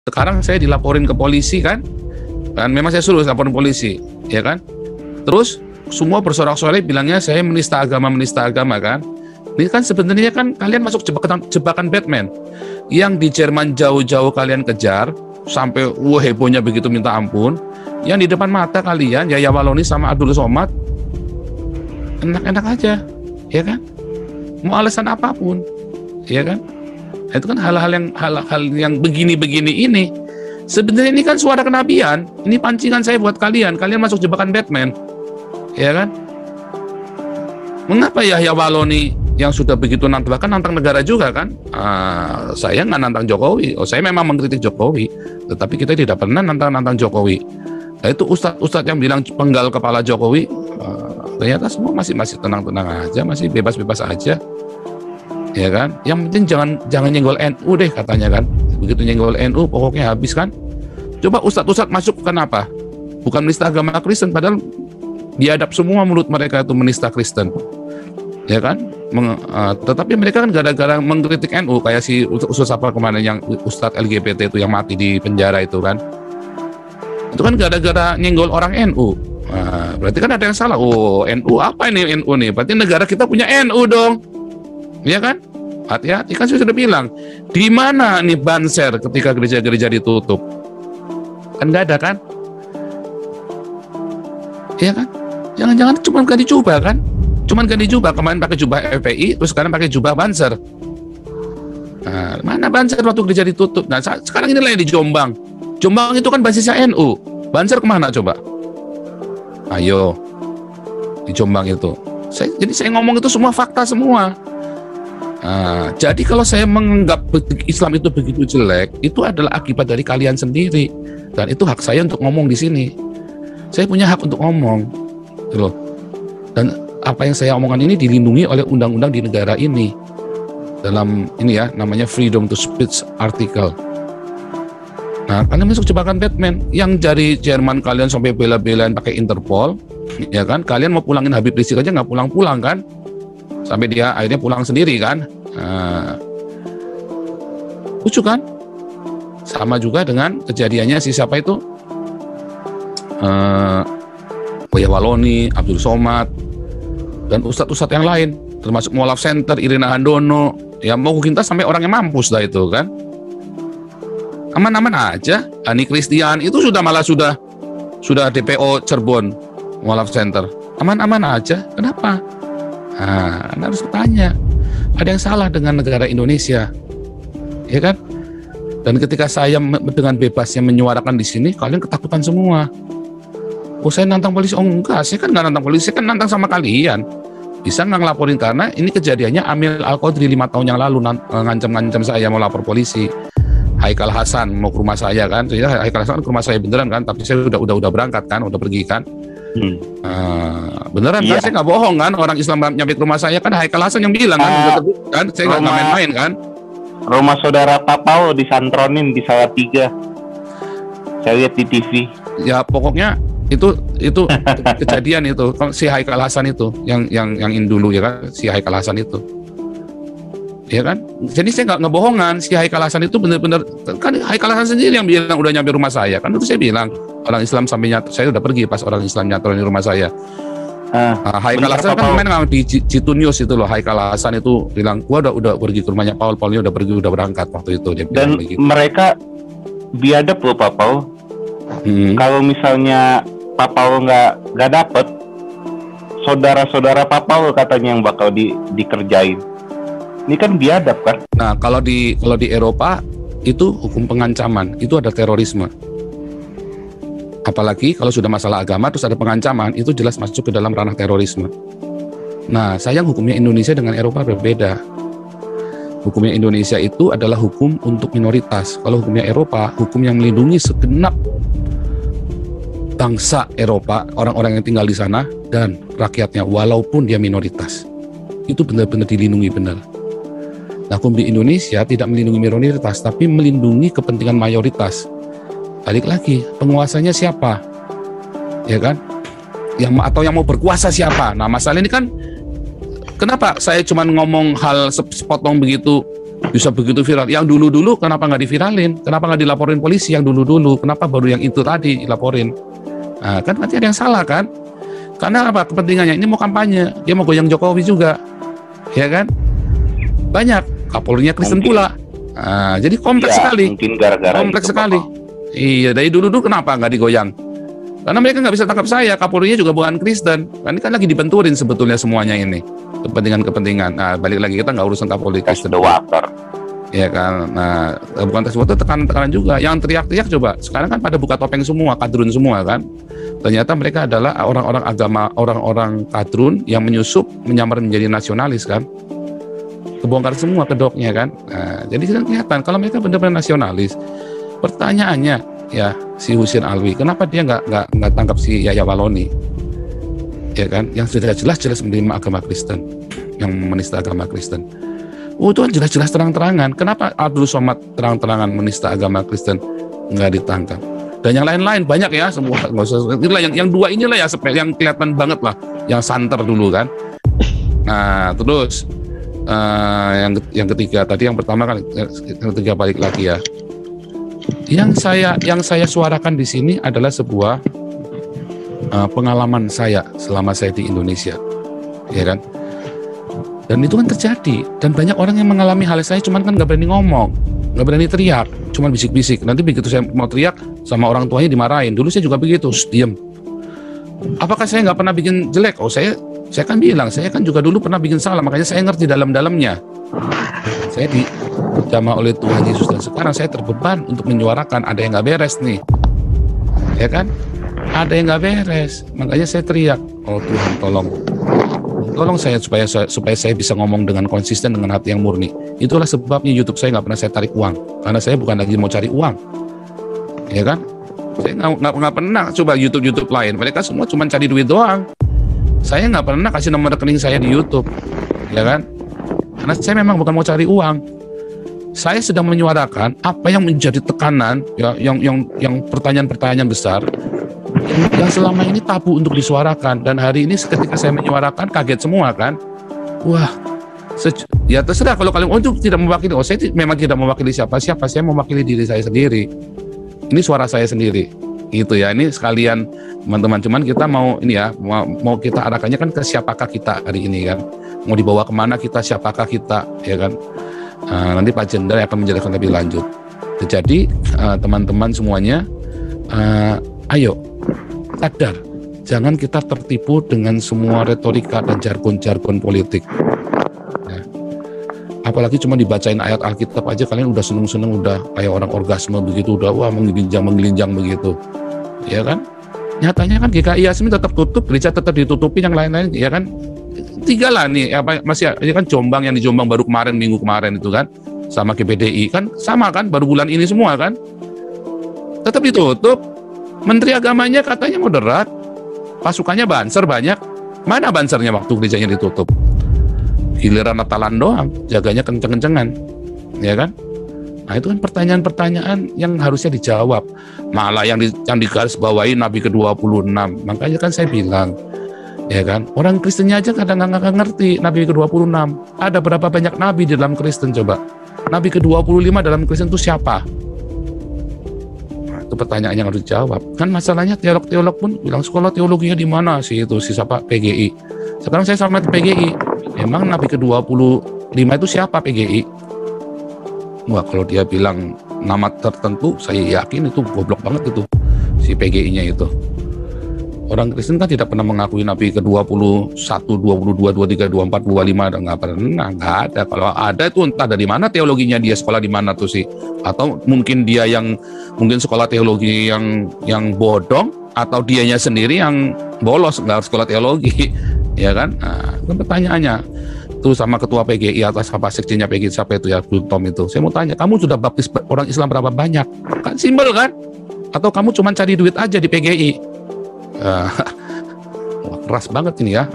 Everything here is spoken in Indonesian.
Sekarang saya dilaporin ke polisi kan memang saya suruh laporin polisi, ya kan. Terus semua bersorak-sorai bilangnya saya menista agama kan. Ini kan sebenarnya kan kalian masuk jebakan Batman. Yang di Jerman jauh-jauh kalian kejar sampai hebohnya begitu minta ampun. Yang di depan mata kalian Yahya Walloni sama Abdul Somad enak-enak aja, ya kan? Mau alasan apapun, ya kan? Itu kan hal-hal yang begini-begini ini. Sebenarnya ini kan suara kenabian. Ini pancingan saya buat kalian. Kalian masuk jebakan Batman, ya kan? Mengapa Yahya Walloni yang sudah begitu nantang negara juga kan? Saya nggak nantang Jokowi. Saya memang mengkritik Jokowi, tetapi kita tidak pernah nantang Jokowi. Nah, itu ustadz yang bilang penggal kepala Jokowi, ternyata semua masih tenang-tenang aja, masih bebas-bebas aja. Ya kan, yang penting jangan nyenggol NU deh katanya kan. Begitu nyenggol NU pokoknya habis kan. Coba ustadz masuk kenapa? Bukan menista agama Kristen, padahal diadap semua mulut mereka itu menista Kristen, ya kan. Tetapi mereka kan gara-gara mengkritik NU, kayak si ustadz apa kemana yang ustadz LGBT itu yang mati di penjara itu kan. Itu kan gara-gara nyenggol orang NU. Berarti kan ada yang salah. NU apa ini NU nih? Berarti negara kita punya NU dong. Ya kan? Hati-hati, kan saya sudah bilang. Di mana nih banser ketika gereja-gereja ditutup? Kan nggak ada kan? Ya kan? Jangan-jangan cuma ganti jubah kan? Cuman ganti jubah, kemarin pakai jubah FPI, terus sekarang pakai jubah banser. Nah, mana banser waktu gereja ditutup? Nah, sekarang inilah yang di Jombang. Jombang itu kan basisnya NU. Banser kemana coba? Ayo, di Jombang itu. Jadi saya ngomong itu semua fakta semua. Jadi kalau saya menganggap Islam itu begitu jelek, itu adalah akibat dari kalian sendiri, dan itu hak saya untuk ngomong di sini. Saya punya hak untuk ngomong, gitu loh. Dan apa yang saya omongkan ini dilindungi oleh undang-undang di negara ini. Dalam ini ya, namanya Freedom to Speech Article. Nah, kalian masuk jebakan Batman. Yang dari Jerman kalian sampai bela-belain pakai Interpol, ya kan? Kalian mau pulangin Habib Rizik aja nggak pulang-pulang kan? Sampai dia akhirnya pulang sendiri kan. Lucu kan? Sama juga dengan kejadiannya si siapa itu, Yahya Walloni, Abdul Somad, dan ustadz-ustadz yang lain, termasuk Mualaf Center, Irina Handono. Ya mau kita sampai orangnya mampus dah itu kan. Aman-aman aja. Ani Christian itu malah sudah DPO Cirebon, Mualaf Center. Aman-aman aja. Kenapa? Anda harus bertanya, ada yang salah dengan negara Indonesia, ya kan? Dan ketika saya dengan bebasnya menyuarakan di sini, kalian ketakutan semua. Saya nantang polisi? Enggak, saya kan nggak nantang polisi, saya kan nantang sama kalian. Bisa nggak ngelaporin, karena ini kejadiannya Amil Al-Qadri 5 tahun yang lalu ngancam saya mau lapor polisi. Haikal Hasan mau ke rumah saya kan, jadi Haikal Hasan ke rumah saya beneran kan, tapi saya udah berangkat kan, udah pergi kan. Beneran kan, saya nggak bohong kan, orang Islam nyampe ke rumah saya kan, Haikal Hasan yang bilang kan, saya nggak main-main kan. Rumah saudara Papau disantronin di Salatiga, saya lihat di TV. Ya pokoknya itu kejadian itu si Haikal Hasan itu yang dulu ya kan, si Haikal Hasan itu, ya kan. Jadi saya nggak ngebohongan, si Haikal Hasan itu benar-benar kan, Haikal Hasan sendiri yang bilang udah nyampe rumah saya kan. Itu saya bilang orang Islam sampai saya udah pergi pas orang Islam nyatorin di rumah saya. Haikal Hasan kan main di Jitu News itu loh. Haikal Hasan itu bilang gua udah pergi ke rumahnya Paulnya udah pergi, udah berangkat waktu itu dia. Dan mereka biadab loh Pak Paul. Kalau misalnya Pak Paul nggak dapet, saudara-saudara Pak Paul katanya yang bakal dikerjain. Ini kan biadab kan? Nah kalau di Eropa itu hukum pengancaman, itu ada terorisme. Apalagi kalau sudah masalah agama terus ada pengancaman, itu jelas masuk ke dalam ranah terorisme. Nah, sayang hukumnya Indonesia dengan Eropa berbeda. Hukumnya Indonesia itu adalah hukum untuk minoritas. Kalau hukumnya Eropa, hukum yang melindungi segenap bangsa Eropa, orang-orang yang tinggal di sana dan rakyatnya walaupun dia minoritas. Itu benar-benar dilindungi benar. Nah, hukum di Indonesia tidak melindungi minoritas, tapi melindungi kepentingan mayoritas. Balik lagi, penguasanya siapa? Ya kan? Atau yang mau berkuasa siapa? Nah, masalah ini kan kenapa saya cuma ngomong hal sepotong begitu Bisa begitu viral. Yang dulu-dulu kenapa nggak diviralin? Kenapa nggak dilaporin polisi yang dulu-dulu? Kenapa baru yang itu tadi dilaporin? Nah, kan berarti ada yang salah kan? Karena apa? Kepentingannya ini mau kampanye, dia mau goyang Jokowi juga, ya kan? Banyak Kapolrinya Kristen pula. Nah, jadi kompleks sekali. Mungkin gara-gara kompleks itu, sekali. Bapak. Iya, dari dulu-dulu kenapa nggak digoyang? Karena mereka nggak bisa tangkap saya. Kapolrinya juga bukan Kristen. Ini kan lagi dibenturin sebetulnya semuanya ini. Kepentingan-kepentingan. Nah, balik lagi kita nggak urusan Kapolri Kristen. Ya kan. Nah, bukan tes water, tekanan-tekanan juga. Yang teriak-teriak coba. Sekarang kan pada buka topeng semua, kadrun semua kan. Ternyata mereka adalah orang-orang agama, orang-orang kadrun yang menyusup, menyamar menjadi nasionalis kan. Kebongkar semua kedoknya kan. Nah, jadi sudah kelihatan kalau mereka benar-benar nasionalis. Pertanyaannya ya si Husin Alwi, kenapa dia nggak tangkap si Yahya Waloni? Ya kan, yang sudah jelas menerima agama Kristen, yang menista agama Kristen. Oh, itu kan jelas-jelas terang-terangan. Kenapa Abdul Somad terang-terangan menista agama Kristen nggak ditangkap? Dan yang lain-lain banyak ya, semua nggak usah. Inilah yang dua inilah ya yang kelihatan banget lah, yang santer dulu kan. Nah terus yang ketiga tadi, yang pertama kan, yang ketiga balik lagi ya. Yang saya suarakan di sini adalah sebuah pengalaman saya selama saya di Indonesia, ya kan. Dan itu kan terjadi, dan banyak orang yang mengalami hal saya, cuman kan nggak berani ngomong, nggak berani teriak, cuman bisik-bisik. Nanti begitu saya mau teriak sama orang tuanya dimarahin. Dulu saya juga begitu, diem. Apakah saya nggak pernah bikin jelek? Oh, saya kan bilang, saya kan juga dulu pernah bikin salah, makanya saya ngerti dalam-dalamnya. Saya dijamah oleh Tuhan Yesus, dan sekarang saya terbeban untuk menyuarakan ada yang nggak beres nih, ya kan? Ada yang nggak beres, makanya saya teriak, oh Tuhan tolong saya supaya saya bisa ngomong dengan konsisten, dengan hati yang murni. Itulah sebabnya YouTube saya nggak pernah saya tarik uang, karena saya bukan lagi mau cari uang, ya kan? Saya nggak pernah coba YouTube lain, mereka semua cuma cari duit doang. Saya nggak pernah kasih nomor rekening saya di YouTube, ya kan? Karena saya memang bukan mau cari uang. Saya sedang menyuarakan apa yang menjadi tekanan, ya, yang pertanyaan-pertanyaan besar yang selama ini tabu untuk disuarakan. Dan hari ini ketika saya menyuarakan, kaget semua kan? Wah, ya terserah kalau kalian itu tidak mewakili. Oh, saya memang tidak mewakili siapa-siapa. Saya mewakili diri saya sendiri. Ini suara saya sendiri, gitu ya. Ini sekalian teman-teman, cuman kita mau ini ya, mau kita arahkannya kan ke siapakah kita hari ini kan? Mau dibawa kemana kita, siapakah kita, ya kan? Nanti Pak Jenderal akan menjelaskan lebih lanjut. Jadi teman-teman semuanya, ayo sadar, jangan kita tertipu dengan semua retorika dan jargon-jargon politik. Ya. Apalagi cuma dibacain ayat Alkitab aja kalian udah seneng-seneng, udah kayak orang orgasme begitu, udah wah menggelinjang begitu, ya kan? Nyatanya kan GKI Yasmin tetap tutup, gereja tetap ditutupi, yang lain-lain, ya kan? Tiga lah nih, masih ya kan Jombang, yang di Jombang baru minggu kemarin itu kan, sama GPDI kan sama kan, baru bulan ini semua kan, tetap ditutup. Menteri agamanya katanya moderat, pasukannya banser banyak, mana bansernya waktu gerejanya ditutup? Giliran Natalan doang, jaganya kenceng-kencengan, ya kan? Nah itu kan pertanyaan-pertanyaan yang harusnya dijawab, malah yang digaris bawahi Nabi ke-26. Makanya kan saya bilang, ya kan, orang Kristennya aja kadang nggak ngerti Nabi ke-26. Ada berapa banyak nabi di dalam Kristen coba? Nabi ke-25 dalam Kristen itu siapa? Nah, itu pertanyaan yang harus dijawab. Kan masalahnya teolog-teolog pun bilang sekolah teologinya di mana sih itu, si siapa, PGI. Sekarang saya sama PGI. Emang Nabi ke-25 itu siapa PGI? Wah, kalau dia bilang nama tertentu, saya yakin itu goblok banget itu, si PGI-nya itu. Orang Kristen kan tidak pernah mengakui Nabi ke-21, 22, 23, 24, 25, dan nggak pernah, nggak ada. Kalau ada itu entah dari mana teologinya, dia sekolah di mana tuh sih? Atau mungkin dia mungkin sekolah teologi yang bodong, atau dianya sendiri yang bolos, nggak sekolah teologi, ya kan? Nah, itu pertanyaannya. Itu sama ketua PGI atas apa sekjennya PGI siapa itu ya, Bung Tom itu. Saya mau tanya, kamu sudah baptis orang Islam berapa banyak? Kan simbol kan? Atau kamu cuma cari duit aja di PGI? Wah, keras banget ini ya.